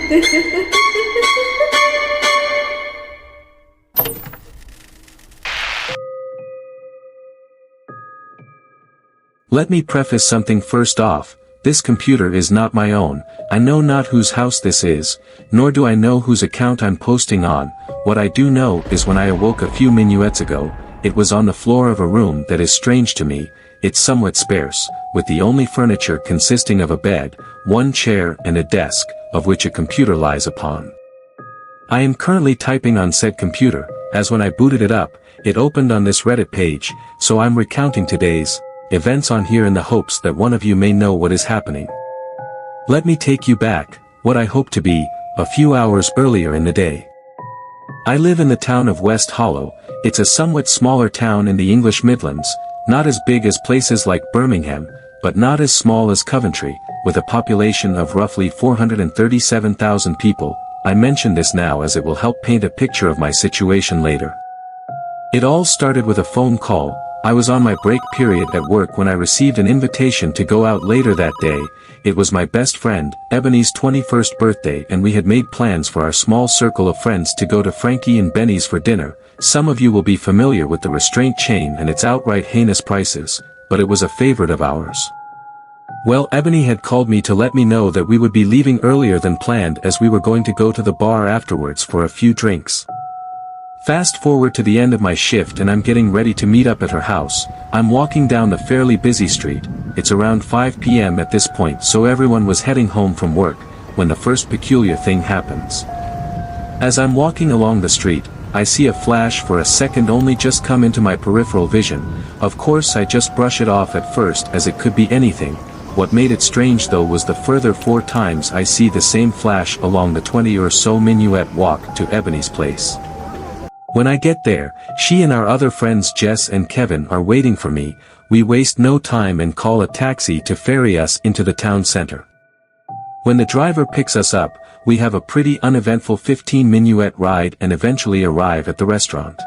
Let me preface something first off. This computer is not my own. I know not whose house this is, nor do I know whose account I'm posting on. What I do know is when I awoke a few minuets ago, it was on the floor of a room that is strange to me. It's somewhat sparse, with the only furniture consisting of a bed, one chair and a desk, of which a computer lies upon. I am currently typing on said computer, as when I booted it up, it opened on this Reddit page, so I'm recounting today's events on here in the hopes that one of you may know what is happening. Let me take you back, what I hope to be, a few hours earlier in the day. I live in the town of West Hollow. It's a somewhat smaller town in the English Midlands, not as big as places like Birmingham, but not as small as Coventry, with a population of roughly 437,000 people. I mention this now as it will help paint a picture of my situation later. It all started with a phone call. I was on my break period at work when I received an invitation to go out later that day. It was my best friend, Ebony's 21st birthday, and we had made plans for our small circle of friends to go to Frankie and Benny's for dinner. Some of you will be familiar with the restraint chain and its outright heinous prices, but it was a favorite of ours. Well, Ebony had called me to let me know that we would be leaving earlier than planned as we were going to go to the bar afterwards for a few drinks. Fast forward to the end of my shift and I'm getting ready to meet up at her house. I'm walking down the fairly busy street. It's around 5 p.m. at this point, so everyone was heading home from work, when the first peculiar thing happens. As I'm walking along the street, I see a flash for a second only just come into my peripheral vision. Of course I just brush it off at first as it could be anything. What made it strange though was the further 4 times I see the same flash along the 20 or so minuet walk to Ebony's place. When I get there, she and our other friends Jess and Kevin are waiting for me. We waste no time and call a taxi to ferry us into the town center. When the driver picks us up, we have a pretty uneventful 15-minute ride and eventually arrive at the restaurant.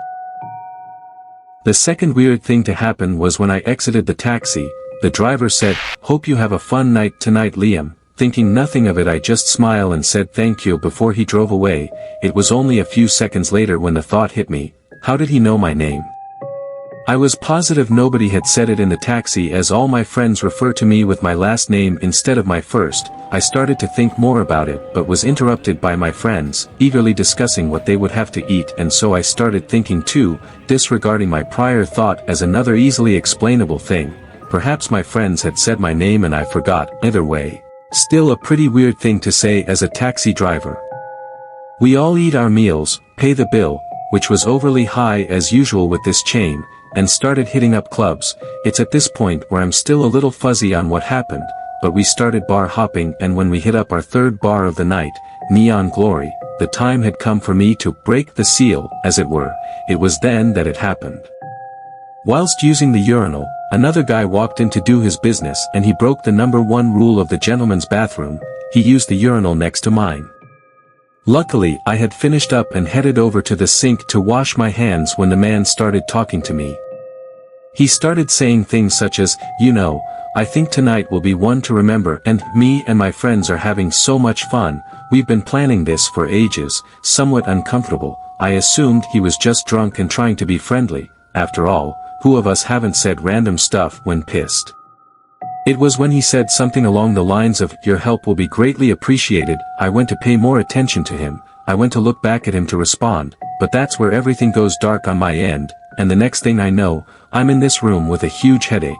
The second weird thing to happen was when I exited the taxi, the driver said, "Hope you have a fun night tonight, Liam." Thinking nothing of it, I just smiled and said thank you before he drove away. It was only a few seconds later when the thought hit me, how did he know my name? I was positive nobody had said it in the taxi as all my friends refer to me with my last name instead of my first. I started to think more about it but was interrupted by my friends, eagerly discussing what they would have to eat, and so I started thinking too, disregarding my prior thought as another easily explainable thing. Perhaps my friends had said my name and I forgot. Either way, still a pretty weird thing to say as a taxi driver. We all eat our meals, pay the bill, which was overly high as usual with this chain, and started hitting up clubs. It's at this point where I'm still a little fuzzy on what happened, but we started bar hopping, and when we hit up our third bar of the night, Neon Glory, the time had come for me to break the seal, as it were. It was then that it happened. Whilst using the urinal, another guy walked in to do his business and he broke the #1 rule of the gentleman's bathroom. He used the urinal next to mine. Luckily, I had finished up and headed over to the sink to wash my hands when the man started talking to me. He started saying things such as, "You know, I think tonight will be one to remember, and me and my friends are having so much fun. We've been planning this for ages." Somewhat uncomfortable, I assumed he was just drunk and trying to be friendly. After all, who of us haven't said random stuff when pissed? It was when he said something along the lines of, "Your help will be greatly appreciated." I went to pay more attention to him. I went to look back at him to respond, but that's where everything goes dark on my end, and the next thing I know, I'm in this room with a huge headache.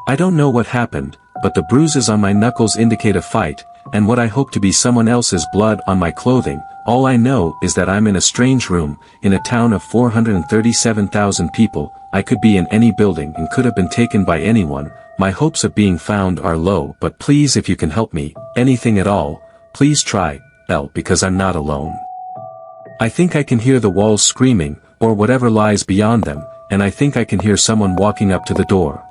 I don't know what happened, but the bruises on my knuckles indicate a fight, and what I hope to be someone else's blood on my clothing. All I know is that I'm in a strange room, in a town of 437,000 people. I could be in any building and could have been taken by anyone. My hopes of being found are low, but please, if you can help me, anything at all, please try, because I'm not alone. I think I can hear the walls screaming, or whatever lies beyond them, and I think I can hear someone walking up to the door.